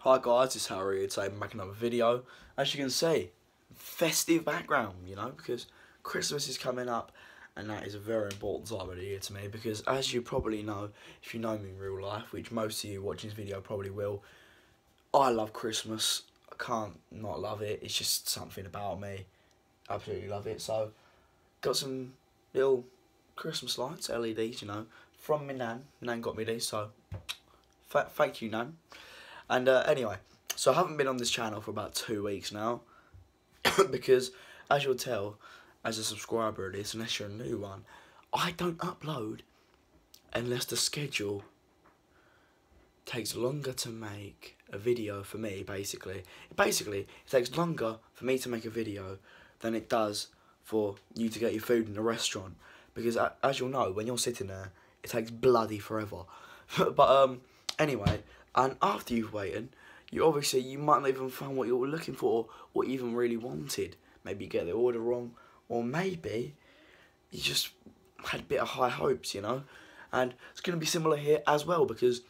Hi guys, it's Harry. Today I'm making another video. As you can see, festive background, you know, because Christmas is coming up and that is a very important time of the year to me because as you probably know, if you know me in real life, which most of you watching this video probably will, I love Christmas. I can't not love it. It's just something about me. Absolutely love it. So, got some little Christmas lights, LEDs, you know, from my nan. Nan got me these, so thank you, Nan. And anyway, so I haven't been on this channel for about 2 weeks now because, as you'll tell, as a subscriber of this, unless you're a new one, I don't upload unless the schedule takes longer to make a video for me, basically. It takes longer for me to make a video than it does for you to get your food in a restaurant. Because, as you'll know, when you're sitting there, it takes bloody forever. But, anyway, and after you've waited, you might not even find what you were looking for or what you even really wanted. Maybe you get the order wrong, or maybe you just had a bit of high hopes, you know. And it's going to be similar here as well because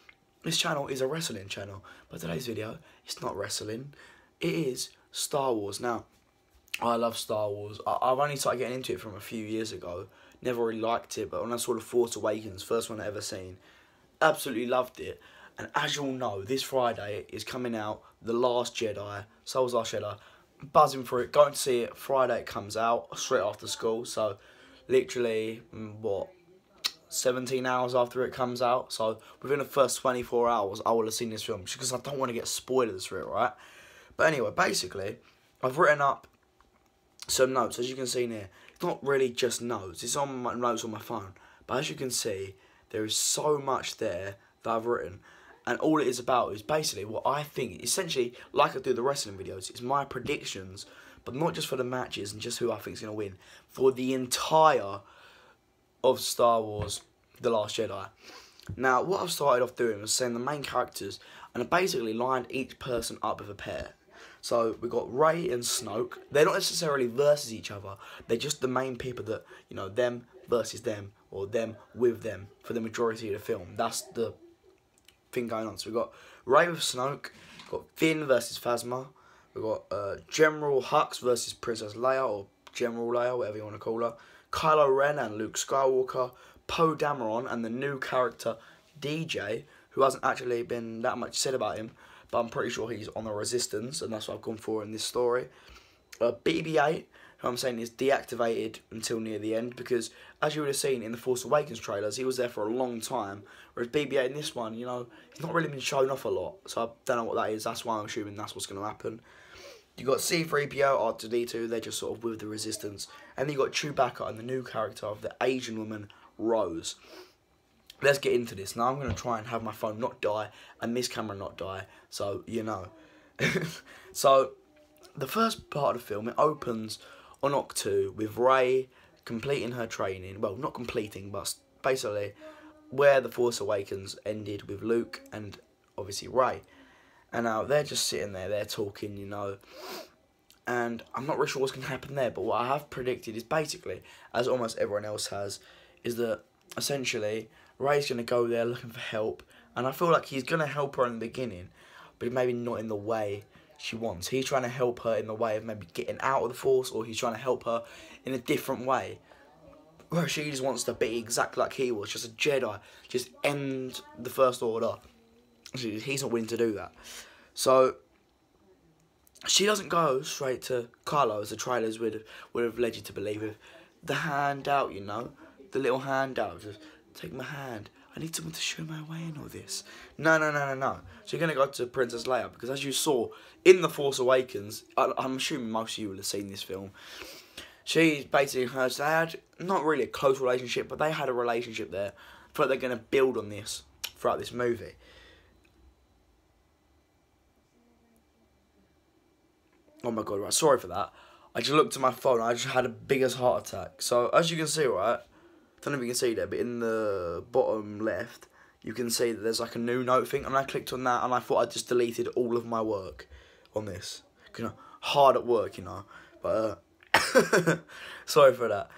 this channel is a wrestling channel. But today's video, it's not wrestling, it is Star Wars. Now, I love Star Wars. I've only started getting into it from a few years ago. Never really liked it, but when I saw The Force Awakens, first one I ever seen, absolutely loved it. And as you'll know, this Friday is coming out The Last Jedi, Star Wars Last Jedi. Buzzing for it, going to see it. Friday it comes out, straight after school. So, literally, what, 17 hours after it comes out. So, within the first 24 hours, I will have seen this film. Just because I don't want to get spoilers for it, right? But anyway, basically, I've written up some notes, as you can see here. It's not really just notes. It's on my notes on my phone. But as you can see, there is so much there that I've written. And all it is about is basically what I think, essentially, like I do the wrestling videos, it's my predictions, but not just for the matches and just who I think is going to win, for the entire of Star Wars The Last Jedi. Now, what I've started off doing was saying the main characters, and I basically lined each person up with a pair. So, we've got Rey and Snoke. They're not necessarily versus each other, they're just the main people that, you know, them versus them, or them with them, for the majority of the film. That's the thing going on. So we've got Rey with Snoke, we've got Finn versus Phasma, we've got General Hux versus Princess Leia, or General Leia, whatever you want to call her, Kylo Ren and Luke Skywalker, Poe Dameron and the new character DJ, who hasn't actually been that much said about him, but I'm pretty sure he's on the Resistance, and that's what I've gone for in this story. BB-8, who I'm saying is deactivated until near the end, because as you would have seen in the Force Awakens trailers, he was there for a long time, whereas BB-8 in this one, you know, he's not really been shown off a lot, so I don't know what that is. That's why I'm assuming that's what's going to happen. You got C-3PO, R2-D2, they're just sort of with the Resistance, and then you got Chewbacca and the new character of the Asian woman, Rose. Let's get into this. Now I'm going to try and have my phone not die and this camera not die, so you know. So, the first part of the film, it opens on Octu with Rey completing her training. Well, not completing, but basically where The Force Awakens ended with Luke and obviously Rey. And now they're just sitting there, they're talking, you know. And I'm not really sure what's going to happen there, but what I have predicted is basically, as almost everyone else has, is that essentially Rey's going to go there looking for help. And I feel like he's going to help her in the beginning, but maybe not in the way she wants. He's trying to help her in the way of maybe getting out of the Force, or he's trying to help her in a different way, where she just wants to be exactly like he was, just a Jedi, just end the First Order. He's not willing to do that. So she doesn't go straight to Kylo, as the trailers would have led you to believe, with the hand out, you know, the little hand out, just take my hand. I need someone to show my way in all this. No. So you're going to go to Princess Leia, because as you saw in The Force Awakens, I'm assuming most of you will have seen this film, she basically, her dad, not really a close relationship, but they had a relationship there. I feel like they're going to build on this throughout this movie. Oh my god, right, sorry for that. I just looked at my phone, I just had a biggest heart attack. So, as you can see, right, I don't know if you can see that, but in the bottom left, you can see that there's like a new note thing, and I clicked on that, and I thought I just deleted all of my work on this. You know, hard at work, you know, but, sorry for that.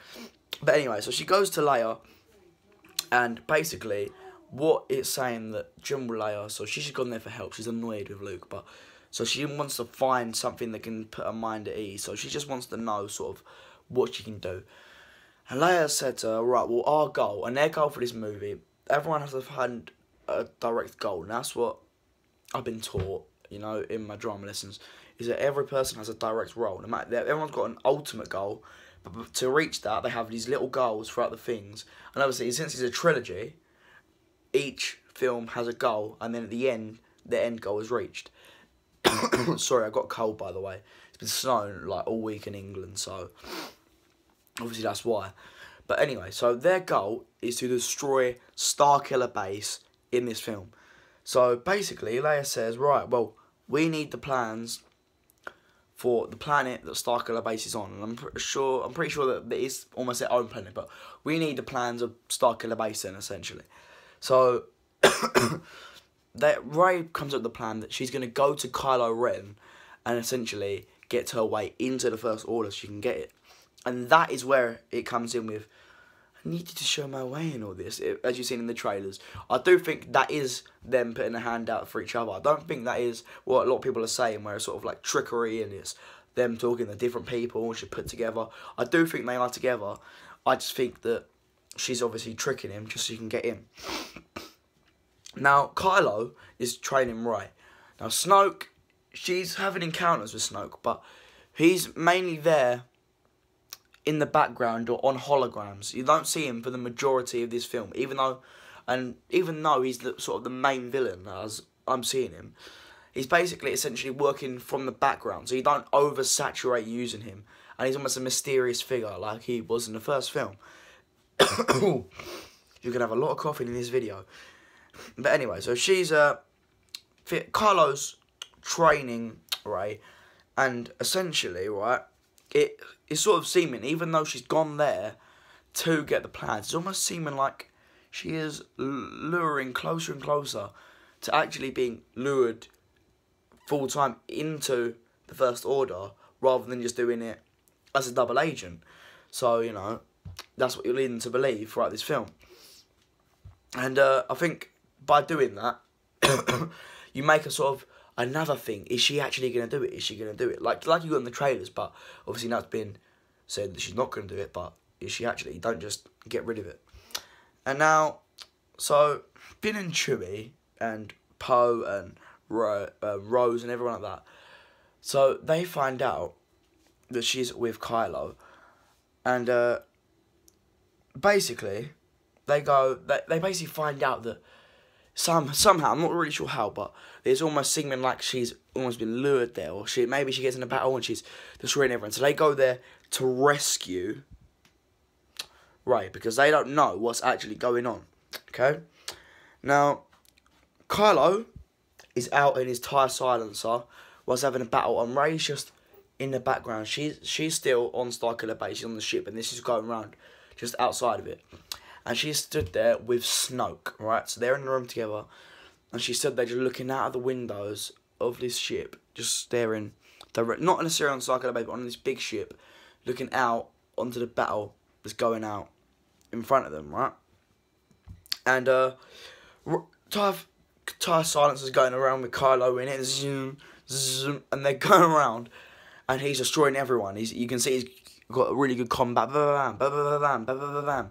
But anyway, so she goes to Leia, and basically, what it's saying that General Leia, so she's just gone there for help. She's annoyed with Luke, but so she wants to find something that can put her mind at ease. So she just wants to know sort of what she can do. And Leia said to her, right, well, our goal, and their goal for this movie, everyone has to find a direct goal. And that's what I've been taught, you know, in my drama lessons, is that every person has a direct role. No matter, everyone's got an ultimate goal, but to reach that, they have these little goals throughout the things. And obviously, since it's a trilogy, each film has a goal, and then at the end goal is reached. Sorry, I got a cold, by the way. It's been snowing like all week in England, so obviously that's why. But anyway, so their goal is to destroy Starkiller Base in this film. So basically, Leia says, right, well, we need the plans for the planet that Starkiller Base is on. And I'm pretty sure that it's almost their own planet, but we need the plans of Starkiller Base then, essentially. So Rey comes up with the plan that she's going to go to Kylo Ren and essentially get her way into the First Order so she can get it. And that is where it comes in with, I needed to show my way in all this, as you've seen in the trailers. I do think that is them putting a hand out for each other. I don't think that is what a lot of people are saying, where it's sort of like trickery and it's them talking to different people and should put together. I do think they are together. I just think that she's obviously tricking him just so she can get in. Now, Kylo is training Rey. Now, Snoke, she's having encounters with Snoke, but he's mainly there in the background or on holograms. You don't see him for the majority of this film, even though he's sort of the main villain, as I'm seeing him, he's basically essentially working from the background, so you don't oversaturate using him, and he's almost a mysterious figure like he was in the first film. You're gonna have a lot of coughing in this video. But anyway, so she's Kylo's training Rey, and essentially, right, it's sort of seeming, even though she's gone there to get the plans, it's almost seeming like she is luring closer and closer to actually being lured full time into the First Order, rather than just doing it as a double agent. So, you know, that's what you're leading to believe throughout this film. And I think by doing that, you make a sort of another thing. Is she actually going to do it? Is she going to do it? Like you got in the trailers, but obviously now it's been said that she's not going to do it, but is she actually? Don't just get rid of it. And now, so Finn and Chewie and Poe and Rose and everyone like that, so they find out that she's with Kylo, and basically they basically find out that somehow, I'm not really sure how, but it's almost seeming like she's almost been lured there, or maybe she gets in a battle and she's destroying everyone. So they go there to rescue Rey, because they don't know what's actually going on. Okay? Now, Kylo is out in his TIE silencer whilst having a battle, and Rey's just in the background. She's still on Starkiller Base, she's on the ship, and this is going around just outside of it. And she stood there with Snoke, right? So they're in the room together, and she stood there just looking out of the windows of this ship, just staring, not necessarily on Starkiller Base, but on this big ship, looking out onto the battle that's going out in front of them, right? And TIE silencers going around with Kylo in it, zoom, zoom, and they're going around, and he's destroying everyone. You can see he's got a really good combat, bam, bam, bam, bam, bam, bam, bam.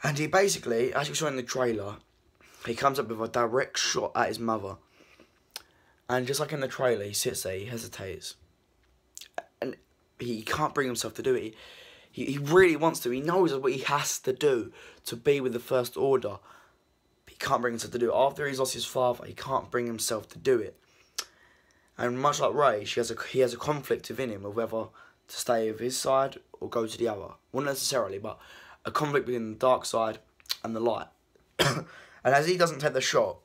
And he basically, as you saw in the trailer, he comes up with a direct shot at his mother. And just like in the trailer, he sits there, he hesitates. And he can't bring himself to do it. He really wants to. He knows what he has to do to be with the First Order. But he can't bring himself to do it. After he's lost his father, he can't bring himself to do it. And much like Rey, he has a conflict within him of whether to stay with his side or go to the other. Well, not necessarily, but a conflict between the dark side and the light. And as he doesn't take the shot,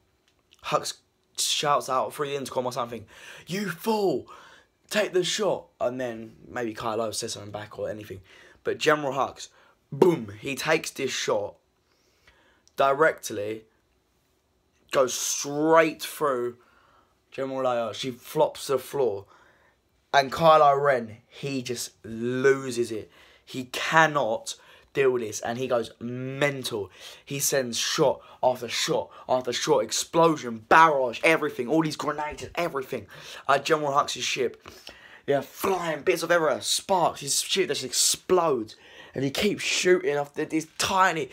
Hux shouts out through the intercom or something, "You fool! Take the shot!" And then maybe Kylo says something back or anything. But General Hux, boom, he takes this shot directly, goes straight through General Leia. She flops to the floor. And Kylo Ren, he just loses it. He cannot deal with this. And he goes mental. He sends shot after shot after shot, explosion, barrage, everything, all these grenades and everything. General Hux' ship, yeah, flying bits of everywhere, sparks, his ship just explodes. And he keeps shooting off these tiny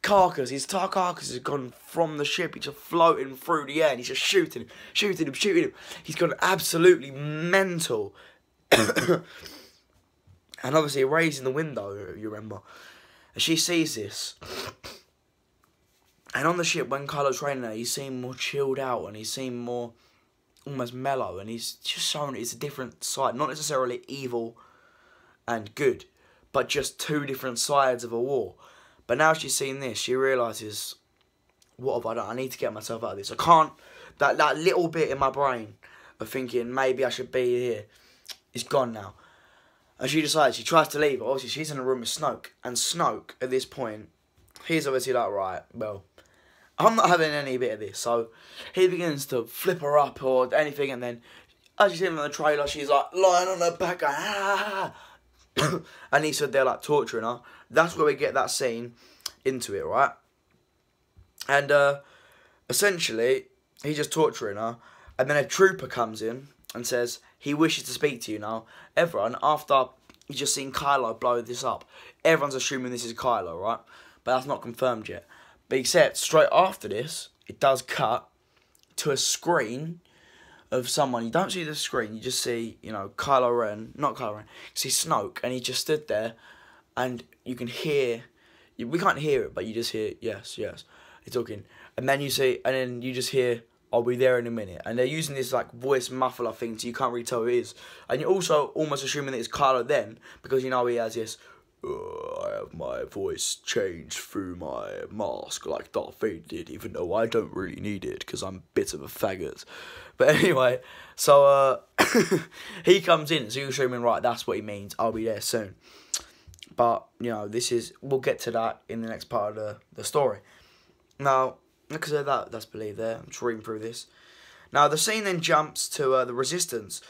carcass. His entire carcass has gone from the ship. He's just floating through the air and he's just shooting him. He's gone absolutely mental. And obviously Rey's in the window, you remember. And she sees this. And on the ship, when Kylo's training her, he seemed more chilled out and he seemed more almost mellow. And he's just showing it's a different side. Not necessarily evil and good, but just two different sides of a war. But now she's seen this, she realises, what have I done? I need to get myself out of this. I can't, that little bit in my brain of thinking maybe I should be here, it's gone now. And she decides, she tries to leave. Obviously, she's in a room with Snoke. And Snoke, at this point, he's obviously like, right, well, I'm not having any bit of this. So he begins to flip her up or anything. And then, as you see in the trailer, she's like lying on her back, going, ah. And he said they're like torturing her. That's where we get that scene into it, right? And essentially, he's just torturing her. And then a trooper comes in and says, he wishes to speak to you now. Everyone, after you've just seen Kylo blow this up, everyone's assuming this is Kylo, right? But that's not confirmed yet. But except, straight after this, it does cut to a screen of someone. You don't see the screen, you just see, you know, Kylo Ren, not Kylo Ren, you see Snoke, and he just stood there, and you can hear, we can't hear it, but you just hear, yes, yes, he's talking. And then you see, and then you just hear, I'll be there in a minute. And they're using this like voice muffler thing so you can't really tell who it is. And you're also almost assuming that it's Kylo then, because you know he has this, I have my voice changed through my mask like Darth Vader did, even though I don't really need it because I'm a bit of a faggot. But anyway, so he comes in, so you're assuming, right, that's what he means, I'll be there soon. But, you know, this is, we'll get to that in the next part of the story. Now, like I said, that's believed there. I'm just reading through this. Now, the scene then jumps to the Resistance,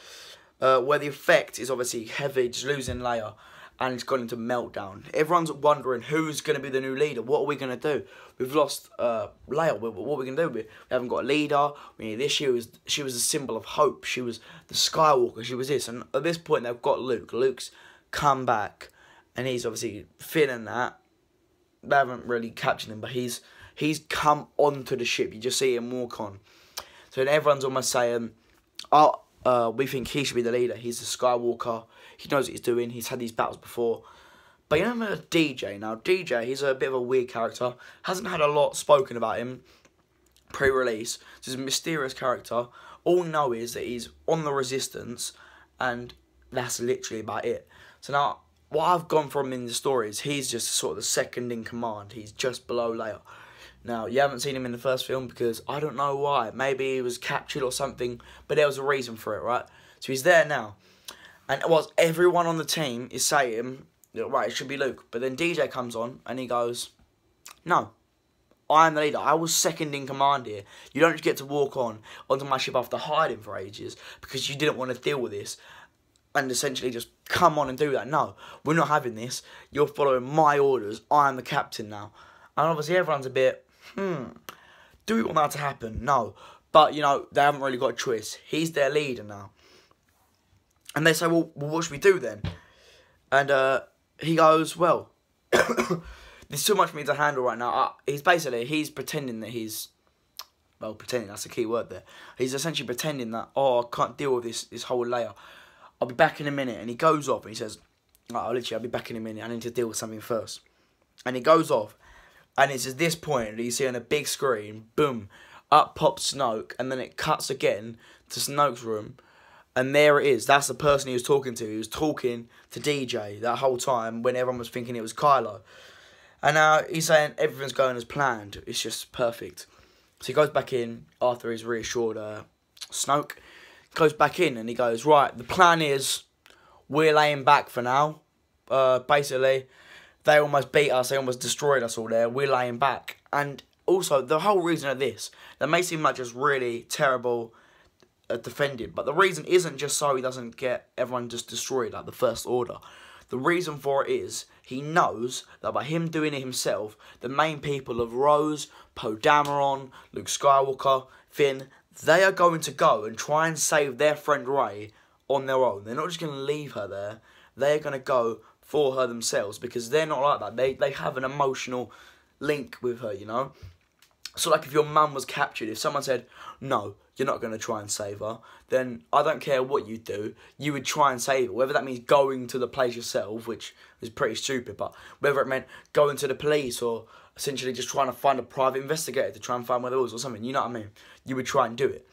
where the effect is obviously heavy, just losing Leia, and it's gone into meltdown. Everyone's wondering who's going to be the new leader. What are we going to do? We've lost Leia. What are we going to do? We haven't got a leader. We need this. She was a symbol of hope. She was the Skywalker. She was this. And at this point, they've got Luke. Luke's come back, and he's obviously feeling that. They haven't really captured him, but he's come onto the ship. You just see him walk on. So then everyone's almost saying, oh, we think he should be the leader. He's the Skywalker. He knows what he's doing. He's had these battles before. But you remember DJ? Now, DJ, he's a bit of a weird character. Hasn't had a lot spoken about him pre-release. So he's a mysterious character. All we know is that he's on the Resistance, and that's literally about it. So now, what I've gone from in the story is he's just sort of the second in command. He's just below Leia. Now, you haven't seen him in the first film because I don't know why. Maybe he was captured or something, but there was a reason for it, right? So he's there now. And whilst everyone on the team is saying, right, it should be Luke. But then DJ comes on and he goes, no, I am the leader. I was second in command here. You don't get to walk onto my ship after hiding for ages because you didn't want to deal with this and essentially just come on and do that. No, we're not having this. You're following my orders. I am the captain now. And obviously everyone's a bit, do we want that to happen? No. But, you know, they haven't really got a choice. He's their leader now. And they say, well, what should we do then? And he goes, well, there's too much for me to handle right now. He's pretending that he's, well, pretending, that's the key word there. He's essentially pretending that, oh, I can't deal with this whole layer. I'll be back in a minute. And he goes off and he says, I'll be back in a minute. I need to deal with something first. And he goes off. And it's at this point that you see on a big screen, boom, up pops Snoke. And then it cuts again to Snoke's room. And there it is. That's the person he was talking to. He was talking to DJ that whole time when everyone was thinking it was Kylo. And now he's saying everything's going as planned. It's just perfect. So he goes back in after he's reassured Snoke. Goes back in and he goes, right, the plan is we're laying back for now. Basically, they almost beat us. They almost destroyed us all there. We're laying back. And also, the whole reason of this, that may seem like just really terrible defended, but the reason isn't just so he doesn't get everyone just destroyed like the First Order. The reason for it is he knows that by him doing it himself, the main people of Rose, Poe Dameron, Luke Skywalker, Finn, they are going to go and try and save their friend Rey on their own. They're not just going to leave her there. They're going to go for her themselves because they're not like that. They have an emotional link with her, you know. So like if your mum was captured, if someone said, no, you're not going to try and save her, then I don't care what you do, you would try and save her. Whether that means going to the place yourself, which is pretty stupid, but whether it meant going to the police or essentially just trying to find a private investigator to try and find where there was or something, you know what I mean? You would try and do it.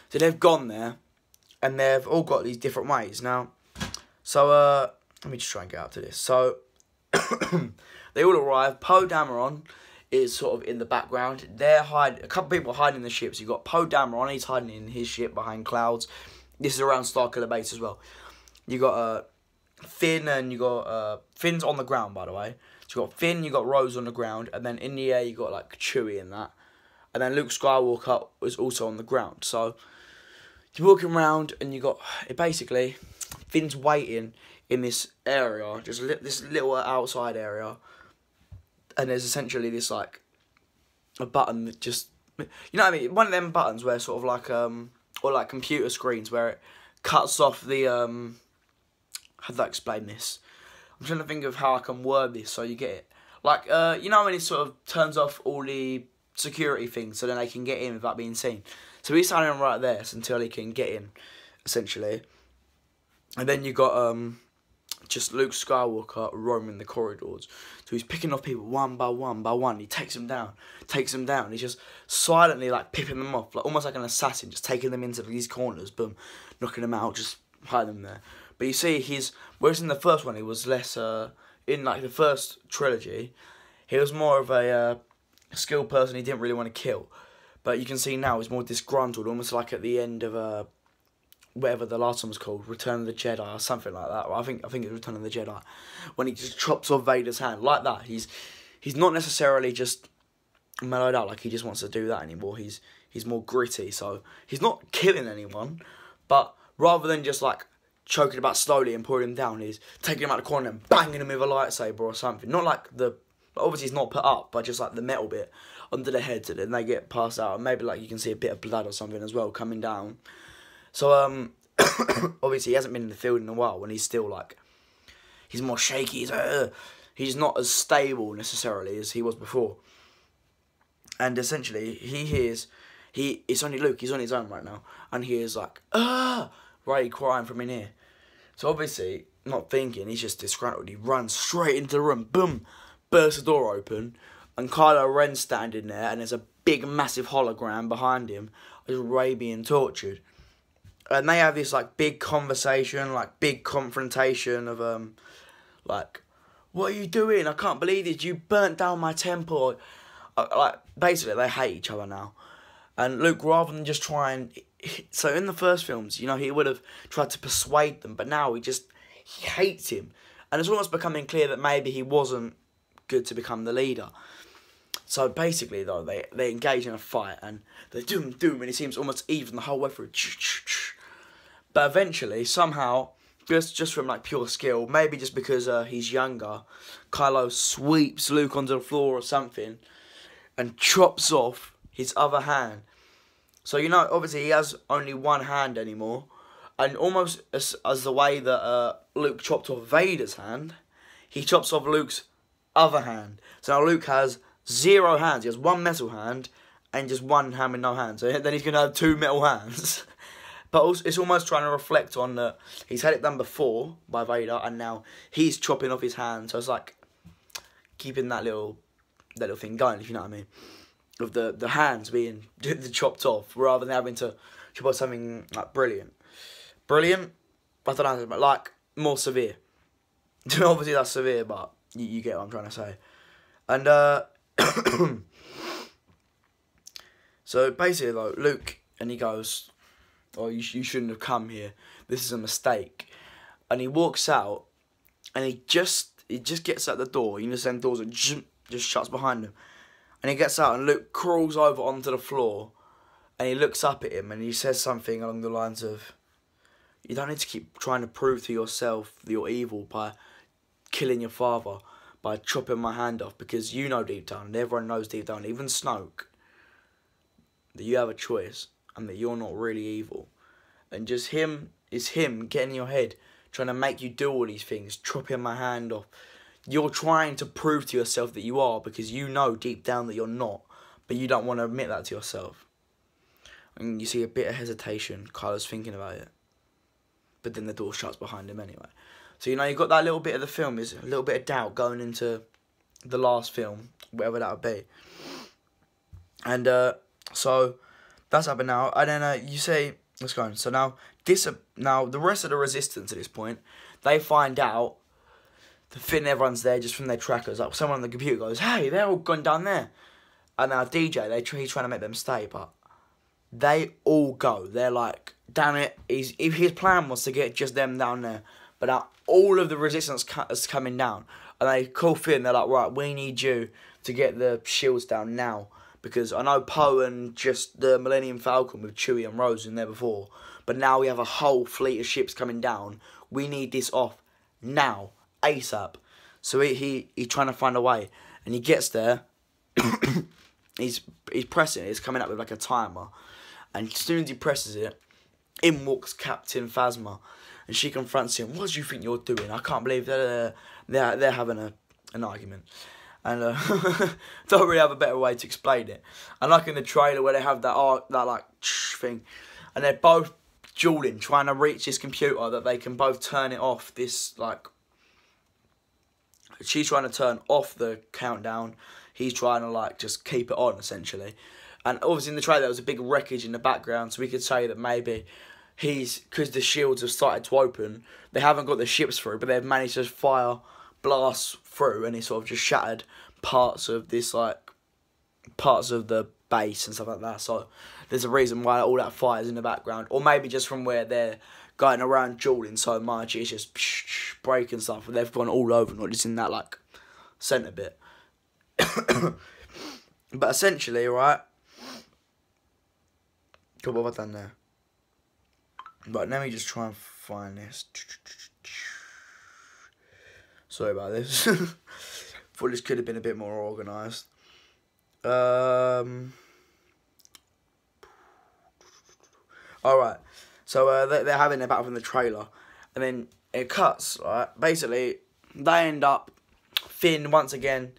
So they've gone there and they've all got these different ways. Now, so let me just try and get up to this. So they all arrive. Poe Dameron is sort of in the background. They're hiding. A couple people are hiding in the ships. You've got Poe Dameron. He's hiding in his ship behind clouds. This is around Starkiller Base as well. You got Finn, and you got Finn's on the ground, by the way. So you got Finn, you got Rose on the ground, and then in the air you got like Chewie and that, and then Luke Skywalker was also on the ground. So you're walking around, and you got basically Finn's waiting in this area, just this little outside area. And there's essentially this, like, a button that just, you know what I mean? One of them buttons where sort of like, or like computer screens where it cuts off the, how do I explain this? I'm trying to think of how I can word this so you get it. Like, you know when it sort of turns off all the security things so then they can get in without being seen. So he's standing right there until he can get in, essentially. And then you got, just Luke Skywalker roaming the corridors. So he's picking off people one by one by one. He takes them down. He's just silently like picking them off, like almost like an assassin, just taking them into these corners, boom, knocking them out, just hiding them there. But you see, whereas in the first one he was less, in like the first trilogy, he was more of a skilled person he didn't really want to kill. But you can see now he's more disgruntled, almost like at the end of whatever the last one was called, Return of the Jedi or something like that. I think it's Return of the Jedi, when he just chops off Vader's hand like that. He's not necessarily just mellowed out, like he just wants to do that anymore. He's more gritty, so he's not killing anyone, but rather than just like choking him out slowly and putting him down, he's taking him out the corner and banging him with a lightsaber or something. Not like obviously it's not put up, but just like the metal bit under the head, and then they get passed out, and maybe like you can see a bit of blood or something as well coming down. So, obviously he hasn't been in the field in a while, and he's still like, he's more shaky, he's not as stable necessarily as he was before. And essentially, it's only Luke, he's on his own right now, and he is like, Rey crying from in here. So obviously, not thinking, he's just disgruntled, he runs straight into the room, boom, bursts the door open, and Kylo Ren's standing there, and there's a big massive hologram behind him, as Rey being tortured. And they have this, like, big conversation, like, big confrontation of, like, what are you doing? I can't believe this. You burnt down my temple. Like, basically, they hate each other now. And Luke, rather than just try and... So, in the first films, you know, he would have tried to persuade them. But now, he hates him. And it's almost becoming clear that maybe he wasn't good to become the leader. So, basically, though, they engage in a fight. And they doom, and it seems almost even the whole way through. But eventually, somehow, just from like pure skill, maybe just because he's younger, Kylo sweeps Luke onto the floor or something and chops off his other hand. So, you know, obviously he has only one hand anymore. And almost as the way that Luke chopped off Vader's hand, he chops off Luke's other hand. So now Luke has 0 hands. He has one metal hand and just one hand with no hands. So then he's going to have 2 metal hands. But also, it's almost trying to reflect on that he's had it done before by Vader, and now he's chopping off his hand. So it's like keeping that little thing going, if you know what I mean, of the hands being chopped off, rather than having to chop off something like brilliant. Brilliant, I don't know, but like more severe. Obviously that's severe, but you get what I'm trying to say. And so basically, though, Luke, and he goes, oh, you shouldn't have come here. This is a mistake. And he walks out, and he just gets out the door. You know, them doors that just shuts behind him. And he gets out, and Luke crawls over onto the floor, and he looks up at him, and he says something along the lines of, you don't need to keep trying to prove to yourself that you're evil by killing your father by chopping my hand off, because you know deep down, and everyone knows deep down, even Snoke, that you have a choice and that you're not really evil. And just him getting in your head, trying to make you do all these things, chopping my hand off. You're trying to prove to yourself that you are, because you know deep down that you're not, but you don't want to admit that to yourself. And you see a bit of hesitation, Kylo's thinking about it. But then the door shuts behind him anyway. So, you know, you've got that little bit of the film, is a little bit of doubt going into the last film, whatever that would be. And so that's happened now. And then you say, let's go on. So now the rest of the Resistance at this point, they find out the Finn, everyone's there just from their trackers. Like someone on the computer goes, "Hey, they're all gone down there." And now DJ, he's trying to make them stay, but they all go. They're like, damn it, if his plan was to get just them down there. But now all of the Resistance is coming down. And they call Finn, they're like, right, we need you to get the shields down now. Because I know Poe and just the Millennium Falcon with Chewie and Rose in there before. But now we have a whole fleet of ships coming down. We need this off now, ASAP. So he's trying to find a way. And he gets there. he's pressing it. It's coming up with like a timer. And as soon as he presses it, in walks Captain Phasma. And she confronts him. "What do you think you're doing? I can't believe they're having an argument." And don't really have a better way to explain it. And like in the trailer where they have that like thing, and they're both dueling, trying to reach this computer that they can both turn it off. This like, she's trying to turn off the countdown. He's trying to like just keep it on essentially. And obviously in the trailer there was a big wreckage in the background, so we could say that maybe because the shields have started to open, they haven't got the ships through, but they've managed to fire blasts through, and it sort of just shattered parts of this, like, parts of the base and stuff like that. So there's a reason why all that fire's in the background. Or maybe just from where they're going around dueling so much, it's just breaking stuff, and they've gone all over, not just in that, like, centre bit. But essentially, right, what have I done there? But let me just try and find this. Sorry about this. Thought this could have been a bit more organised. Alright. So they're having their battle from the trailer. And then it cuts, right? Basically, they end up, Finn, once again,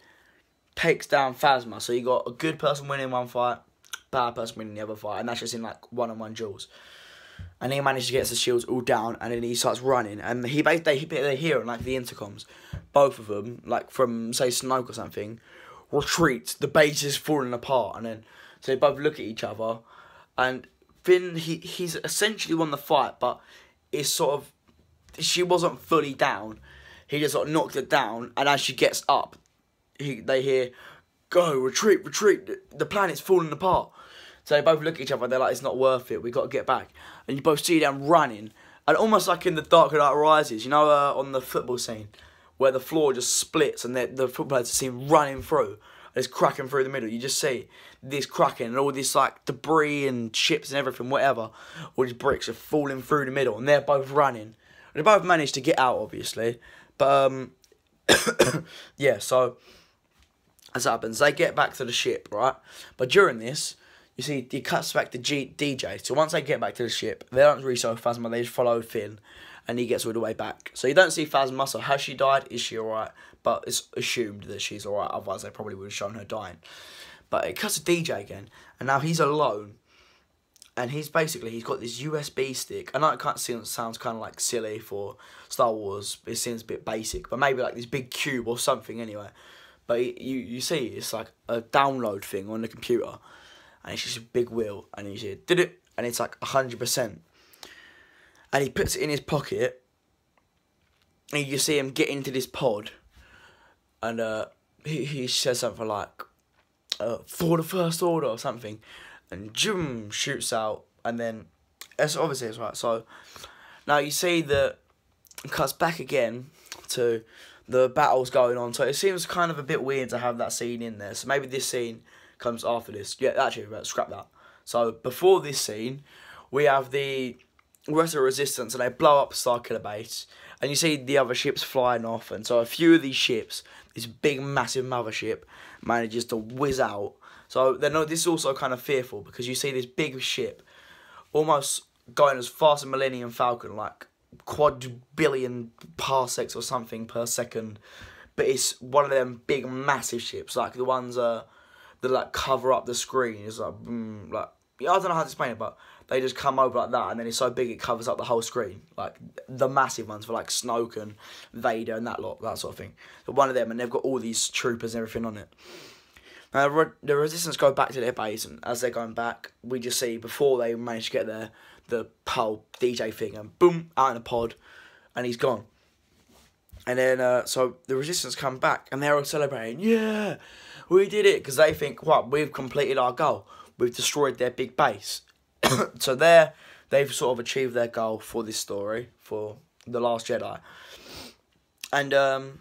takes down Phasma. So you got a good person winning one fight, bad person winning the other fight. And that's just in, like, one-on-one duels. And he managed to get the shields all down, and then he starts running. And they hear on like the intercoms, both of them, like from say Snoke or something, retreat. The base is falling apart, and then so they both look at each other. And Finn, he's essentially won the fight, but it's sort of, she wasn't fully down. He just sort of knocked her down, and as she gets up, they hear, "Go, retreat, retreat. The planet's falling apart." So they both look at each other, they're like, "It's not worth it, we've got to get back." And you both see them running. And almost like in The Dark Knight Rises, you know, on the football scene, where the floor just splits and the footballers seem running through. And it's cracking through the middle. You just see this cracking and all this like debris and chips and everything, whatever. All these bricks are falling through the middle, and they're both running. They both managed to get out, obviously. But, yeah, so as happens, they get back to the ship, right? But during this, you see, it cuts back to DJ. So once they get back to the ship, they don't really show Phasma, they just follow Finn, and he gets all the way back. So you don't see Phasma, so has she died? Is she alright? But it's assumed that she's alright, otherwise they probably would have shown her dying. But it cuts to DJ again, and now he's alone, and he's got this USB stick. I know it sounds kind of like silly for Star Wars, it seems a bit basic, but maybe like this big cube or something anyway. But you see, it's like a download thing on the computer. And it's just a big wheel, and you see it, did it, and it's like 100%. And he puts it in his pocket, and you see him get into this pod, and he says something like, "For the First Order," or something, and zoom, shoots out, and then, obviously it's right. So, now you see that it cuts back again to the battles going on, so it seems kind of a bit weird to have that scene in there, so maybe this scene comes after this. Yeah, actually, scrap that. So before this scene, we have the the rest of the resistance, and they blow up Starkiller Base, and you see the other ships flying off, and so a few of these ships, this big massive mothership, manages to whiz out. So this is also kind of fearful, because you see this big ship almost going as fast as Millennium Falcon, like quadrillion parsecs or something per second, but it's one of them big massive ships, like the ones that like cover up the screen. It's like I don't know how to explain it, but they just come over like that, and then it's so big it covers up the whole screen, like the massive ones for like Snoke and Vader and that sort of thing. So one of them, and they've got all these troopers and everything on it. The Resistance go back to their base, and as they're going back, we just see, before they manage to get there, the whole DJ thing, and boom, out in a pod, and he's gone. And then, so the Resistance come back, and they're all celebrating, yeah, we did it, because they think, well, we've completed our goal. We've destroyed their big base. So they've sort of achieved their goal for this story, for The Last Jedi. And,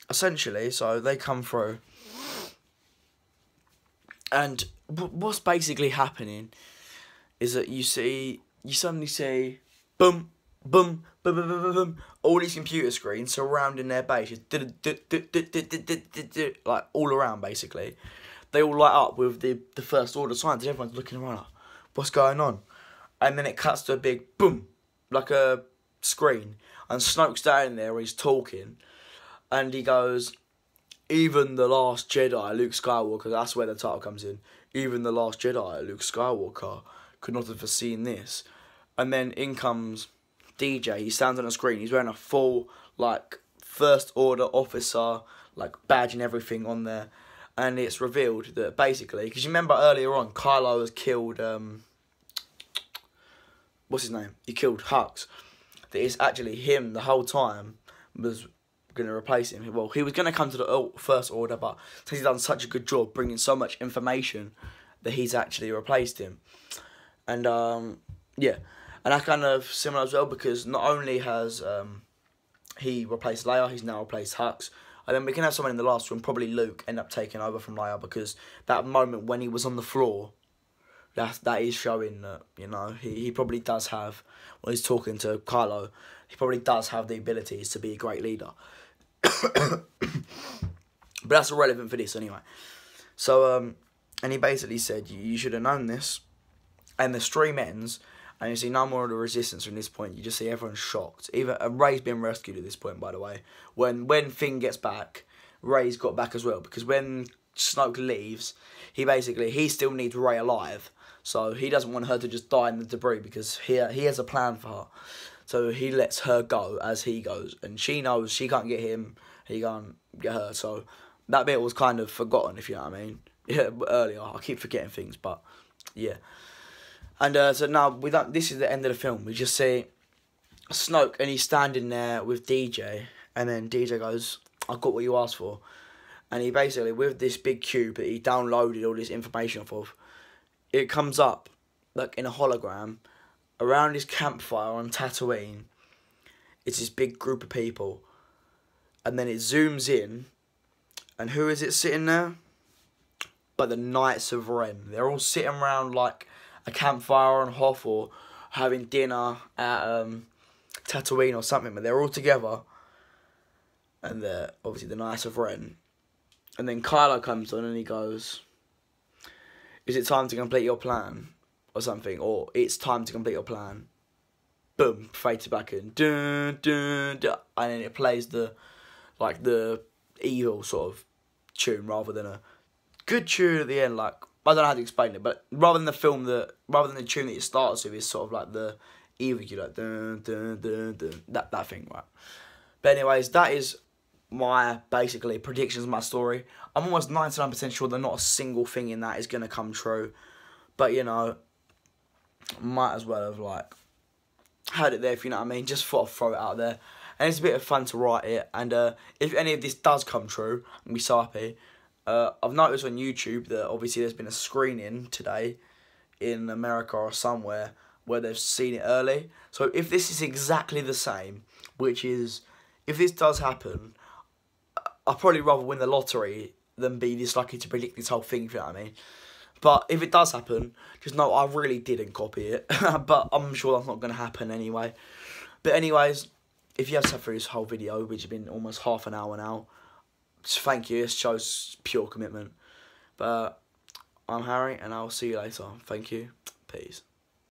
essentially, so they come through, and what's basically happening is that you suddenly see, boom, boom, boom, boom, boom, boom, boom, all these computer screens surrounding their base, like all around basically. They all light up with the First Order signs, and everyone's looking around like, what's going on? And then it cuts to a big boom, like a screen, and Snoke's standing there, he's talking, and he goes, even the Last Jedi, Luke Skywalker, that's where the title comes in, even the Last Jedi, Luke Skywalker, could not have foreseen this. And then in comes DJ, he stands on the screen, he's wearing a full, like, First Order officer, like, badge and everything on there. And it's revealed that basically, because you remember earlier on, Kylo has killed, what's his name? He killed Hux. That it's actually him the whole time was going to replace him. Well, he was going to come to the First Order, but since he's done such a good job bringing so much information, that he's actually replaced him. And, yeah. And that's kind of similar as well, because not only has he replaced Leia, he's now replaced Hux. And then we can have someone in the last one, probably Luke, end up taking over from Leia, because that moment when he was on the floor, that is showing that, you know, he probably does have, when he's talking to Kylo, he probably does have the abilities to be a great leader. But that's irrelevant for this anyway. So, and he basically said, you should have known this. And the stream ends, and you see no more of the Resistance from this point. You just see everyone shocked. Even Rey's been rescued at this point, by the way. When Finn gets back, Rey's got back as well. Because when Snoke leaves, he still needs Rey alive. So he doesn't want her to just die in the debris, because he has a plan for her. So he lets her go as he goes. And she knows she can't get him, he can't get her. So that bit was kind of forgotten, if you know what I mean. Yeah, earlier. I keep forgetting things, but yeah. And so now this is the end of the film. We just see Snoke, and he's standing there with DJ, and then DJ goes, "I got what you asked for." And he basically, with this big cube that he downloaded all this information off of, it comes up like in a hologram around his campfire on Tatooine. It's this big group of people, and then it zooms in, and who is it sitting there? But the Knights of Ren. They're all sitting around like a campfire on Hoth, or having dinner at Tatooine or something, but they're all together, and they're obviously the Knights of Ren. And then Kylo comes on and he goes, "Is it time to complete your plan?" or something, or "It's time to complete your plan." Boom, fades back in, dun, dun, dun, and then it plays the evil sort of tune rather than a good tune at the end. Like, I don't know how to explain it, but rather than the tune that it starts with, is sort of like the evil, you like dun, dun, dun, dun, that thing, right? But anyways, that is my basically predictions of my story. I'm almost 99% sure that not a single thing in that is gonna come true, but you know, might as well have like had it there, if you know what I mean. Just thought I'd throw it out there, and it's a bit of fun to write it. And if any of this does come true, I'm be so happy. I've noticed on YouTube that obviously there's been a screening today in America or somewhere where they've seen it early. So if this is exactly the same, which is, if this does happen, I'd probably rather win the lottery than be this lucky to predict this whole thing, if you know what I mean. But if it does happen, just know I really didn't copy it. But I'm sure that's not going to happen anyway. But anyways, if you have sat through this whole video, which has been almost half an hour now, just thank you. It shows pure commitment. But I'm Harry, and I'll see you later. Thank you. Peace.